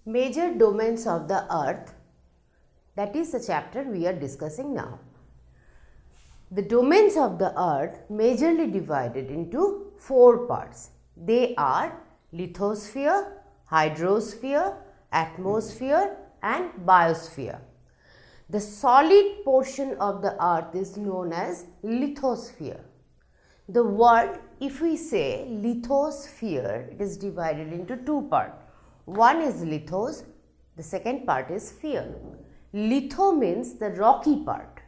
Major domains of the earth, that is the chapter we are discussing now. The domains of the earth majorly divided into 4 parts. They are lithosphere, hydrosphere, atmosphere and biosphere. The solid portion of the earth is known as lithosphere. The word, if we say lithosphere, it is divided into 2 parts. One is lithos, the second part is sphere. Litho means the rocky part,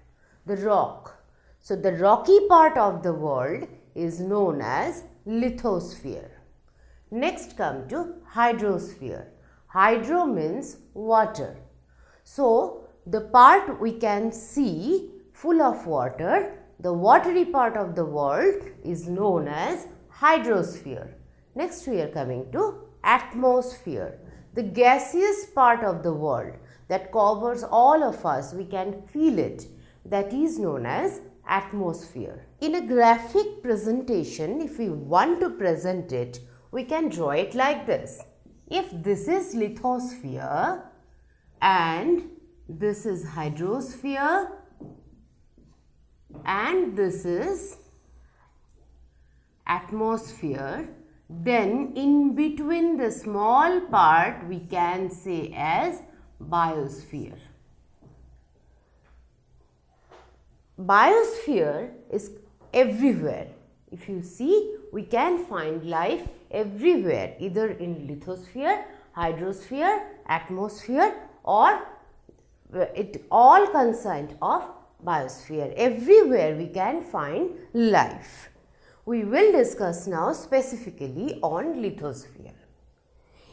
the rock. So, the rocky part of the world is known as lithosphere. Next come to hydrosphere. Hydro means water. So, the part we can see full of water, the watery part of the world is known as hydrosphere. Next we are coming to atmosphere, the gaseous part of the world that covers all of us, we can feel it, that is known as atmosphere. In a graphic presentation, if we want to present it, we can draw it like this. If this is lithosphere and this is hydrosphere and this is atmosphere, then in between the small part we can say as biosphere. Biosphere is everywhere. If you see, we can find life everywhere, either in lithosphere, hydrosphere, atmosphere, or it all consist of biosphere. Everywhere we can find life. We will discuss now specifically on lithosphere.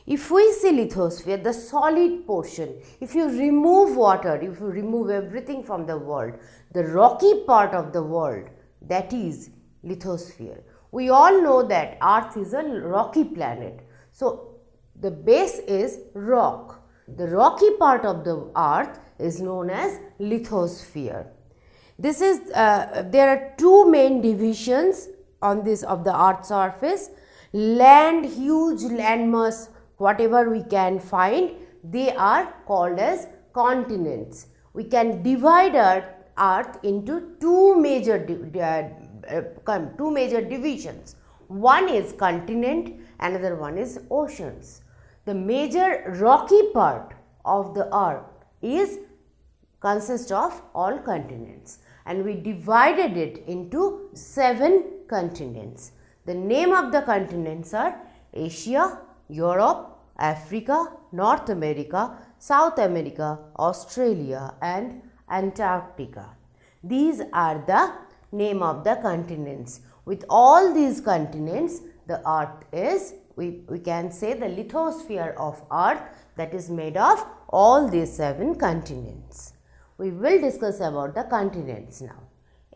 If we see lithosphere, the solid portion, if you remove water, if you remove everything from the world, the rocky part of the world, that is lithosphere. We all know that Earth is a rocky planet. So, the base is rock. The rocky part of the Earth is known as lithosphere. This is, there are 2 main divisions on this of the Earth's surface. Land, huge landmass, whatever we can find, they are called as continents. We can divide our Earth into 2 major divisions. One is continent, another one is oceans. The major rocky part of the earth consists of all continents, and we divided it into 7 continents. The name of the continents are Asia, Europe, Africa, North America, South America, Australia and Antarctica. These are the name of the continents. With all these continents, the earth is, we can say, the lithosphere of earth, that is made of all these 7 continents. We will discuss about the continents now.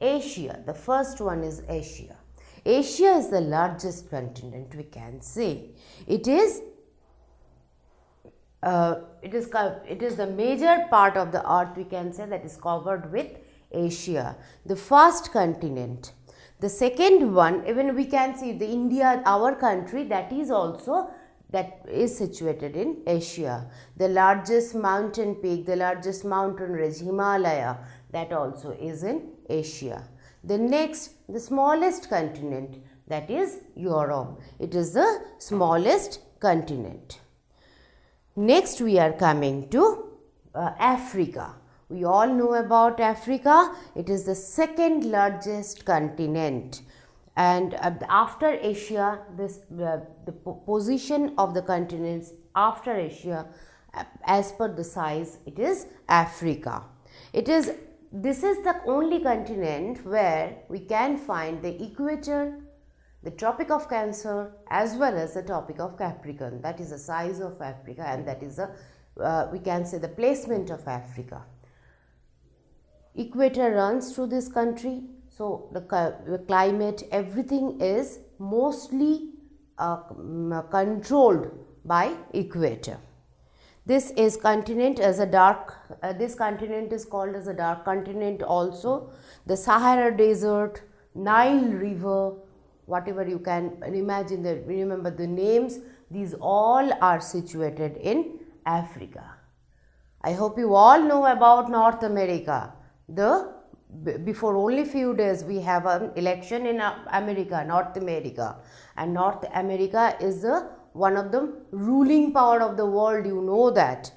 Asia, the first one is Asia. Asia is the largest continent, we can say. It is the major part of the earth, we can say, that is covered with Asia, the first continent. The second one, even we can see the India, our country, that is also, that is situated in Asia. The largest mountain peak, the largest mountain range, Himalaya, that also is in Asia. The next, the smallest continent, that is Europe. It is the smallest continent. Next we are coming to Africa. We all know about Africa. It is the second largest continent, and after Asia, the position of the continents after Asia, as per the size, it is Africa. This is the only continent where we can find the equator, the Tropic of Cancer, as well as the Tropic of Capricorn. That is the size of Africa, and that is the we can say the placement of Africa. Equator runs through this country, so the climate, everything is mostly controlled by equator. This is continent as a dark, this continent is called as a dark continent also. The Sahara Desert, Nile River, whatever you can imagine, remember the names, these all are situated in Africa. I hope you all know about North America. Before only few days we have an election in America, North America, and North America is one of the ruling power of the world, you know that.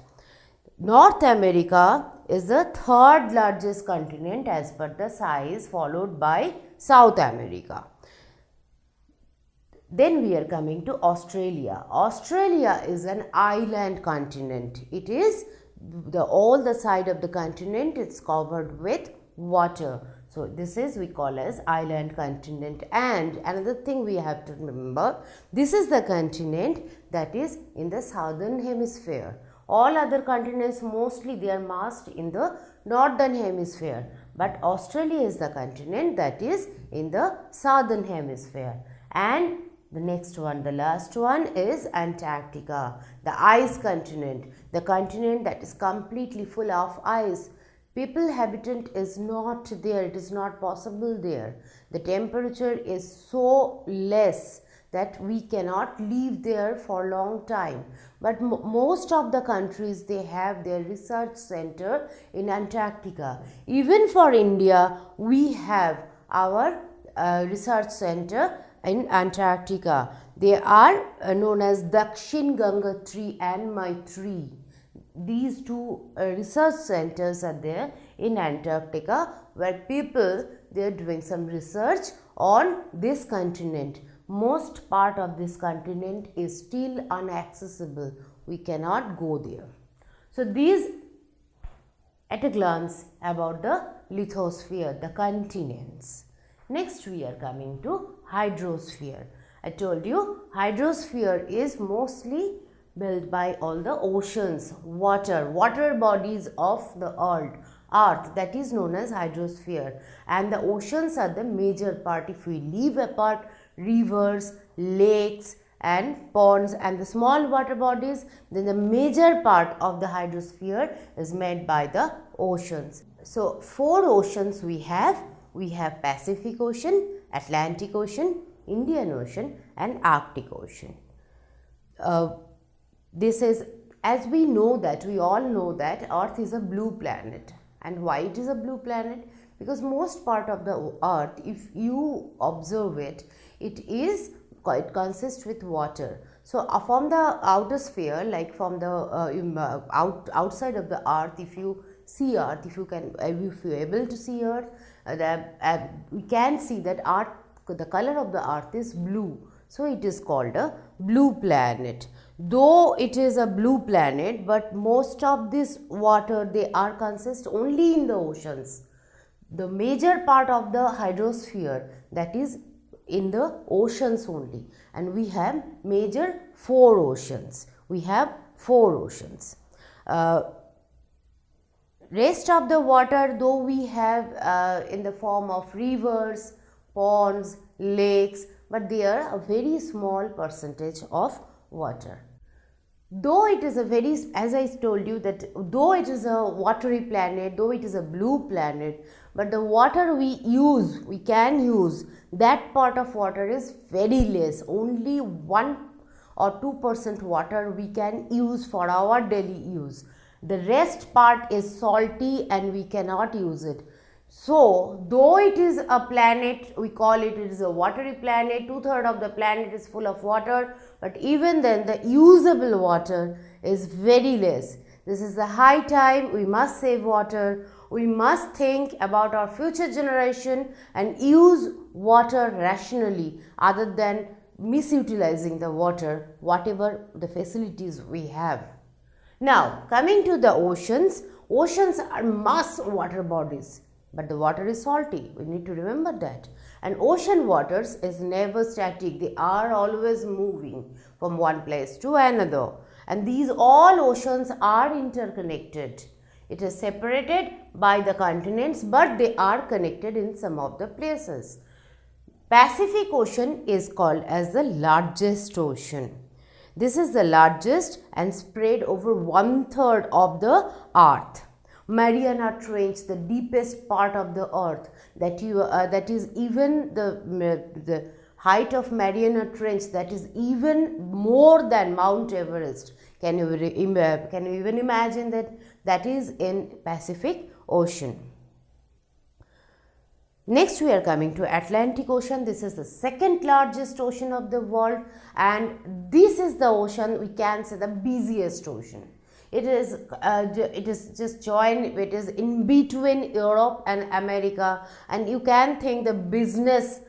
North America is the third largest continent as per the size, followed by South America. Then we are coming to Australia. Australia is an island continent. It is all the side of the continent is covered with water. So this is we call as island continent. And another thing we have to remember, this is the continent that is in the southern hemisphere. All other continents mostly they are massed in the northern hemisphere, but Australia is the continent that is in the southern hemisphere. And the next one, the last one is Antarctica, the ice continent, the continent that is completely full of ice. People habitant is not there, it is not possible there. The temperature is so less that we cannot live there for a long time. But most of the countries, they have their research center in Antarctica. Even for India, we have our research center in Antarctica. They are known as Dakshin Ganga 3 and Maitri. These two research centers are there in Antarctica, where people, they are doing some research on this continent. Most part of this continent is still inaccessible. We cannot go there. So these at a glance about the lithosphere, the continents. Next we are coming to hydrosphere. I told you hydrosphere is mostly built by all the oceans, water bodies of the earth, that is known as hydrosphere. And the oceans are the major part. If we leave apart rivers, lakes and ponds and the small water bodies, then the major part of the hydrosphere is made by the oceans. So 4 oceans we have Pacific Ocean, Atlantic Ocean, Indian Ocean and Arctic Ocean. This is, as we know that, we all know that Earth is a blue planet. And why it is a blue planet? Because most part of the Earth, if you observe it, it consists with water. So from the outer sphere, like from the outside of the Earth, if you see Earth, if you are able to see Earth, we can see that the color of the Earth is blue. So it is called a blue planet. Though it is a blue planet, but most of this water, they are consist only in the oceans. The major part of the hydrosphere, that is in the oceans only, and we have major 4 oceans. We have 4 oceans. Rest of the water, though we have in the form of rivers, ponds, lakes, but they are a very small percentage of water. Though it is a very, as I told you, that though it is a watery planet, though it is a blue planet, but the water we can use, that part of water is very less. Only 1 or 2% water we can use for our daily use. The rest part is salty and we cannot use it. So, though it is a planet, we call it is a watery planet, 2/3 of the planet is full of water, but even then the usable water is very less. This is the high time we must save water. We must think about our future generation and use water rationally other than misutilizing the water, whatever the facilities we have. Now, coming to the oceans, oceans are mass water bodies. But the water is salty, we need to remember that. And ocean waters is never static, they are always moving from one place to another. And these all oceans are interconnected. It is separated by the continents, but they are connected in some of the places. Pacific Ocean is called as the largest ocean. This is the largest and spread over 1/3 of the earth. Mariana Trench, the deepest part of the earth, that is even the height of Mariana Trench, that is even more than Mount Everest. Can you even imagine that is in Pacific Ocean? Next we are coming to Atlantic Ocean. This is the second largest ocean of the world, and this is the ocean, we can say, the busiest ocean. It is just joined, it is in between Europe and America, and you can think the business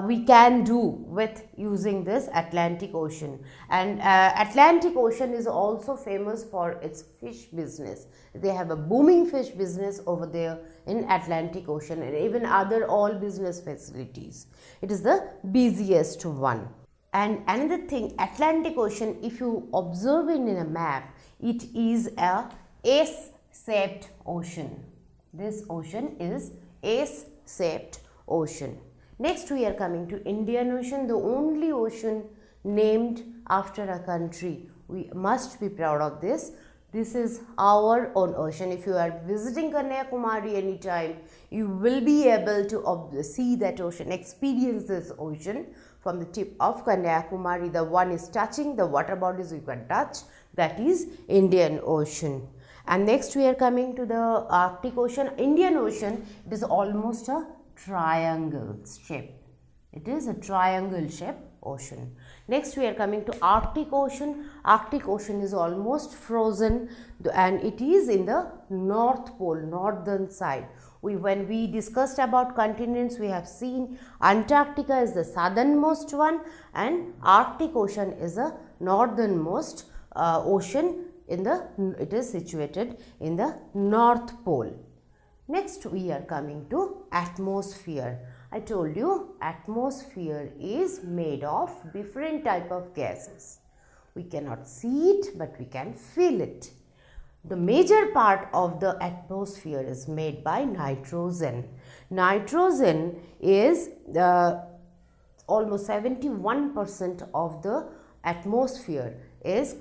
we can do with using this Atlantic Ocean. And Atlantic Ocean is also famous for its fish business. They have a booming fish business over there in Atlantic Ocean, and even other all business facilities. It is the busiest one. And another thing, Atlantic Ocean, if you observe it in a map, it is a S-shaped ocean. This ocean is S-shaped ocean. Next we are coming to Indian Ocean, the only ocean named after a country. We must be proud of this. This is our own ocean. If you are visiting Kanyakumari anytime, you will be able to see that ocean, experience this ocean from the tip of Kanyakumari. The one is touching, the water bodies you can touch, that is Indian Ocean. And next we are coming to the Arctic Ocean. Indian Ocean, it is almost a triangle shape. It is a triangle shape ocean. Next we are coming to Arctic Ocean. Arctic Ocean is almost frozen and it is in the North Pole, northern side. When we discussed about continents, we have seen Antarctica is the southernmost one and Arctic Ocean is the northernmost ocean. It is situated in the North Pole. Next we are coming to atmosphere. I told you atmosphere is made of different type of gases. We cannot see it, but we can feel it. The major part of the atmosphere is made by nitrogen. Nitrogen is almost 71% of the atmosphere is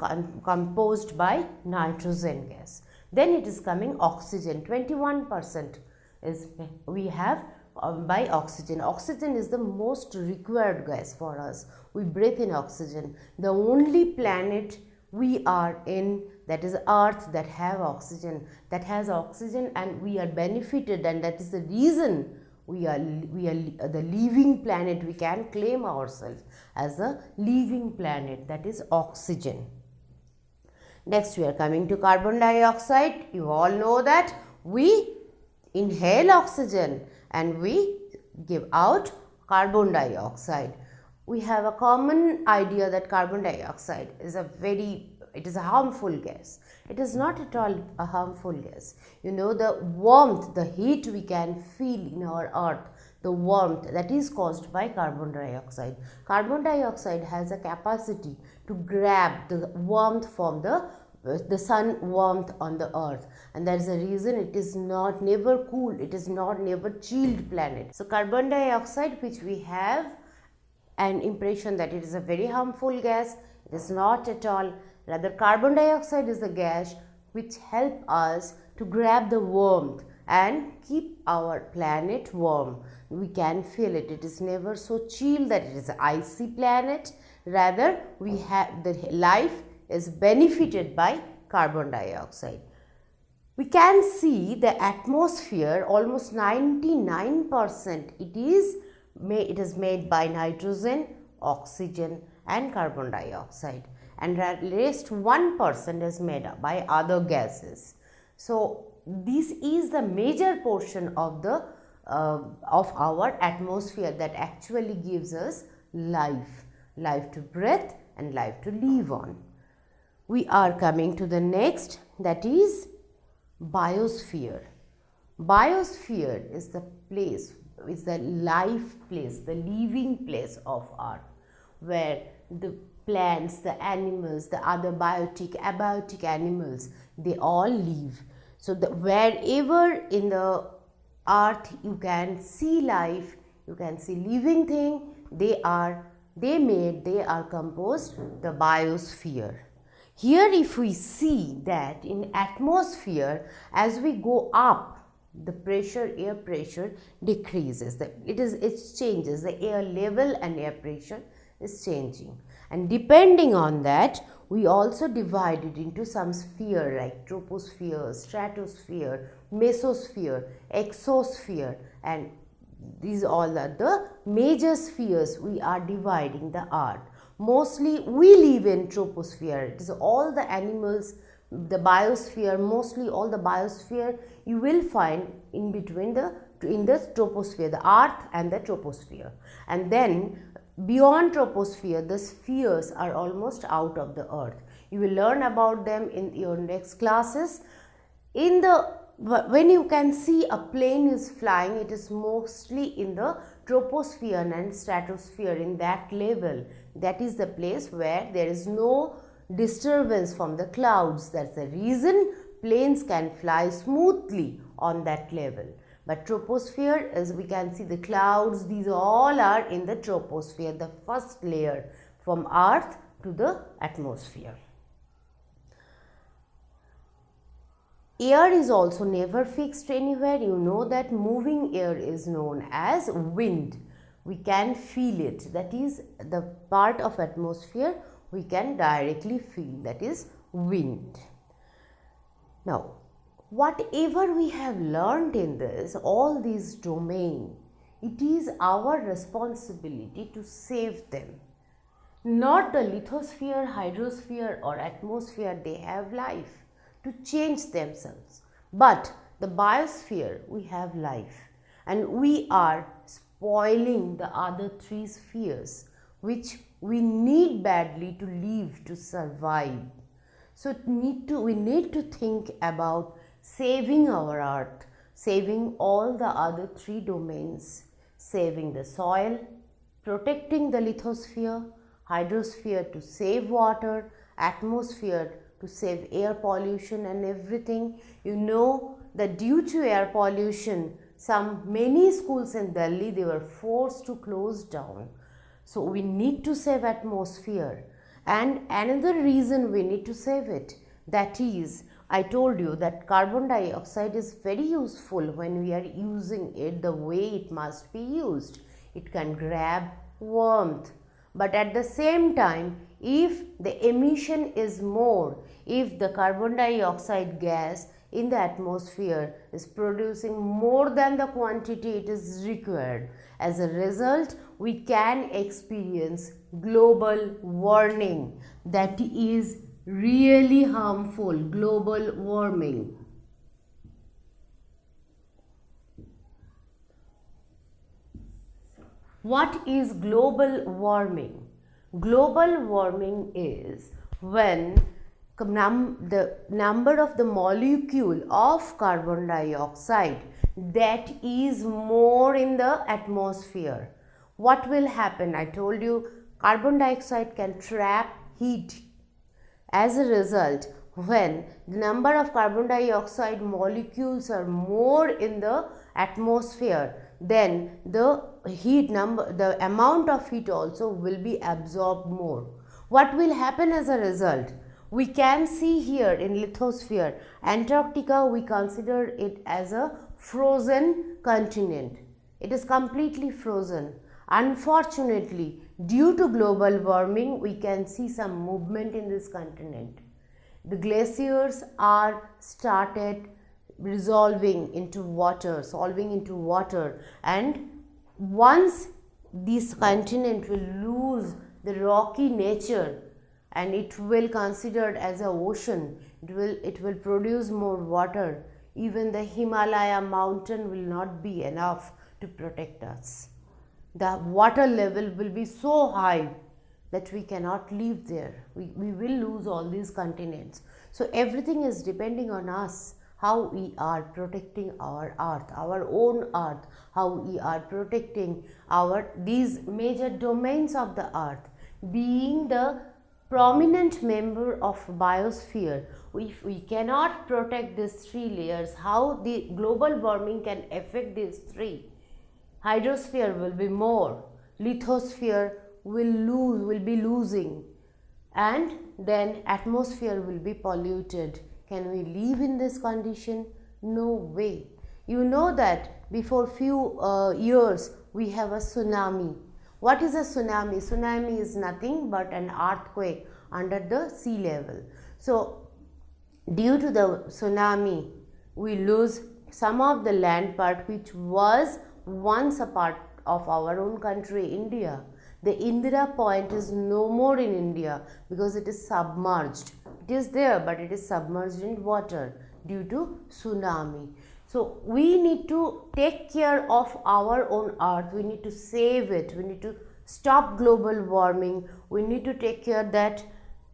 composed by nitrogen gas. Then it is coming oxygen, 21% is we have by oxygen. Oxygen is the most required gas for us. We breathe in oxygen. The only planet we are in, that is Earth, that has oxygen, and we are benefited, and that is the reason we are the living planet. We can claim ourselves as a living planet, that is oxygen. Next we are coming to carbon dioxide. You all know that we inhale oxygen and we give out carbon dioxide. We have a common idea that carbon dioxide is a harmful gas. It is not at all a harmful gas. You know, the warmth, the heat we can feel in our earth, the warmth that is caused by carbon dioxide. Carbon dioxide has a capacity to grab the warmth from the sun warmth on the earth, and that is the reason it is never cool, it is never chilled planet. So carbon dioxide, which we have an impression that it is a very harmful gas, it is not at all. Rather, carbon dioxide is a gas which help us to grab the warmth and keep our planet warm. We can feel it. It is never so chill that it is an icy planet. Rather, we have the life is benefited by carbon dioxide. We can see the atmosphere, almost 99% it is made by nitrogen, oxygen and carbon dioxide, and rest 1% is made up by other gases. So this is the major portion of our atmosphere that actually gives us life to breathe and life to live on. We are coming to the next, that is biosphere. Biosphere is the place, is the life place, the living place of Earth, where the plants, the animals, the other biotic, abiotic animals, they all live. So wherever in the earth you can see life, you can see living thing, they are composed the biosphere. Here if we see that in atmosphere, as we go up, the pressure, air pressure decreases. It changes, the air level and air pressure is changing. And depending on that, we also divide it into some sphere like troposphere, stratosphere, mesosphere, exosphere, and these all are the major spheres we are dividing the earth. Mostly we live in troposphere. It is all the animals, the biosphere, mostly all the biosphere you will find in between in the troposphere, the earth and the troposphere. And then beyond troposphere, the spheres are almost out of the earth. You will learn about them in your next classes. When you can see a plane is flying, it is mostly in the troposphere and stratosphere, in that level. That is the place where there is no disturbance from the clouds. That's the reason planes can fly smoothly on that level. But troposphere, as we can see, the clouds, these all are in the troposphere, the first layer from earth to the atmosphere. Air is also never fixed anywhere. You know that moving air is known as wind. We can feel it. That is the part of atmosphere we can directly feel. That is wind. Now, whatever we have learned in this, all these domain, it is our responsibility to save them. Not the lithosphere, hydrosphere or atmosphere, they have life to change themselves. But the biosphere, we have life, and we are spoiling the other three spheres which we need badly to live, to survive. So we need to think about saving our earth, saving all the other three domains, saving the soil, protecting the lithosphere, hydrosphere to save water, atmosphere to save air pollution and everything. You know that due to air pollution, many schools in Delhi, they were forced to close down. So we need to save atmosphere. And another reason we need to save it, that is, I told you that carbon dioxide is very useful when we are using it the way it must be used. It can grab warmth. But at the same time, if the emission is more, if the carbon dioxide gas in the atmosphere is producing more than the quantity it is required, as a result, we can experience global warming. That is really harmful, global warming. What is global warming? Global warming is when the number of the molecule of carbon dioxide that is more in the atmosphere. What will happen? I told you carbon dioxide can trap heat. As a result, when the number of carbon dioxide molecules are more in the atmosphere, then the amount of heat also will be absorbed more. What will happen as a result? We can see here in lithosphere, Antarctica, we consider it as a frozen continent. It is completely frozen. Unfortunately, due to global warming, we can see some movement in this continent. The glaciers are started dissolving into water, and once this continent will lose the rocky nature and it will considered as an ocean, it will produce more water. Even the Himalaya mountain will not be enough to protect us. The water level will be so high that we cannot live there. We will lose all these continents. So everything is depending on us, how we are protecting our earth, our own earth, how we are protecting these major domains of the earth. Being the prominent member of biosphere, if we cannot protect these three layers, how the global warming can affect these three? Hydrosphere will be more, lithosphere will be losing, and then atmosphere will be polluted. Can we live in this condition? No way. You know that before few years we have a tsunami. What is a tsunami? Tsunami is nothing but an earthquake under the sea level. So due to the tsunami, we lose some of the land part which was once a part of our own country, India. The Indira Point is no more in India because it is submerged. It is there, but it is submerged in water due to tsunami. So we need to take care of our own earth. We need to save it. We need to stop global warming. We need to take care that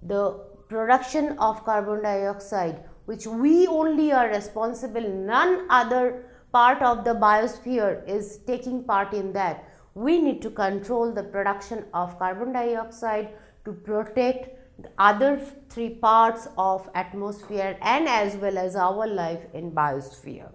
the production of carbon dioxide, which we only are responsible, none other part of the biosphere is taking part in that. We need to control the production of carbon dioxide to protect the other three parts of atmosphere and as well as our life in biosphere.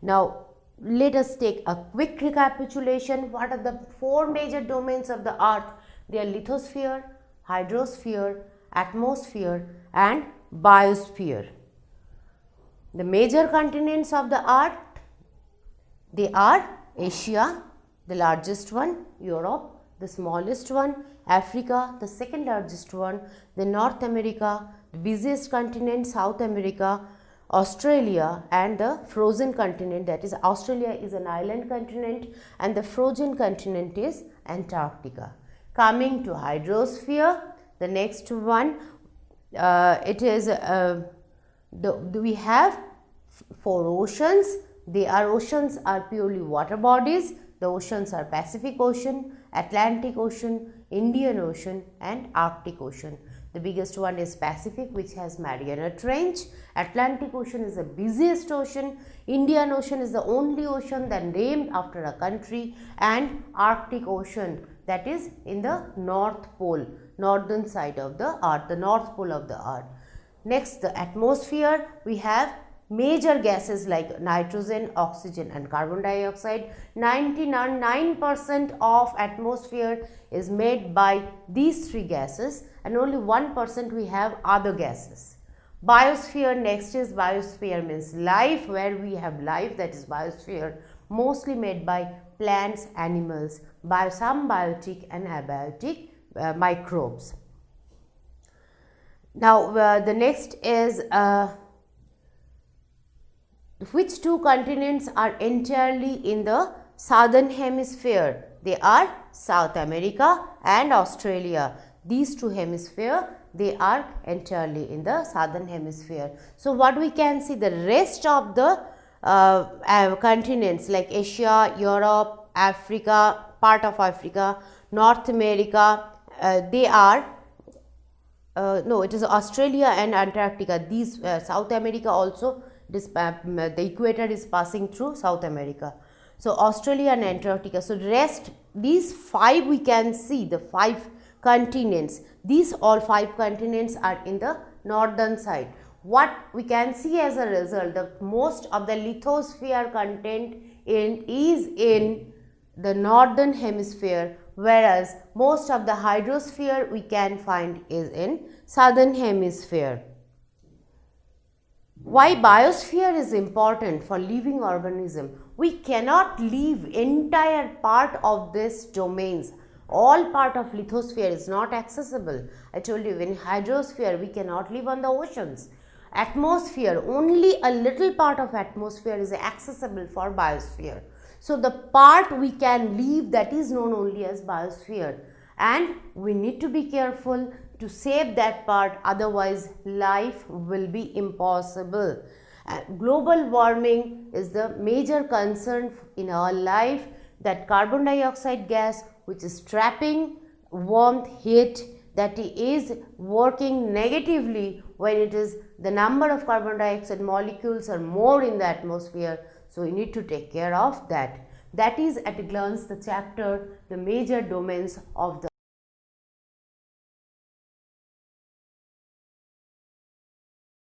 Now let us take a quick recapitulation. What are the four major domains of the earth? They are lithosphere, hydrosphere, atmosphere and biosphere. The major continents of the earth, they are Asia, the largest one, Europe, the smallest one, Africa, the second largest one, then North America, the busiest continent, South America, Australia and the frozen continent, that is Australia is an island continent and the frozen continent is Antarctica. Coming to hydrosphere, the next one, we have four oceans. Oceans are purely water bodies. The oceans are Pacific Ocean, Atlantic Ocean, Indian Ocean and Arctic Ocean. The biggest one is Pacific, which has Mariana Trench. Atlantic Ocean is the busiest ocean. Indian Ocean is the only ocean that named after a country, and Arctic Ocean, that is in the North Pole, northern side of the earth, the North Pole of the earth. Next, the atmosphere, we have major gases like nitrogen, oxygen and carbon dioxide. 99% of atmosphere is made by these three gases and only 1% we have other gases. Biosphere, next is biosphere means life, where we have life, that is biosphere, mostly made by plants, animals, by some biotic and abiotic microbes. Now the next is which two continents are entirely in the southern hemisphere? They are South America and Australia. These two hemispheres, they are entirely in the southern hemisphere. So what we can see, the rest of the continents like Asia, Europe, Africa, part of Africa, North America, they are it is Australia and Antarctica. These South America also, the equator is passing through South America. So Australia and Antarctica. So rest, these five we can see, the five continents. These all five continents are in the northern side. What we can see as a result, the most of the lithosphere content is in the northern hemisphere, whereas most of the hydrosphere we can find is in southern hemisphere. Why biosphere is important for living organism? We cannot leave entire part of this domains. All part of lithosphere is not accessible. I told you, in hydrosphere we cannot live on the oceans. Atmosphere, only a little part of atmosphere is accessible for biosphere. So the part we can leave, that is known only as biosphere, and we need to be careful to save that part, otherwise life will be impossible. Global warming is the major concern in our life, that carbon dioxide gas, which is trapping warmth, heat, that is working negatively when it is the number of carbon dioxide molecules are more in the atmosphere. So we need to take care of that. That is at a glance the chapter, the major domains of the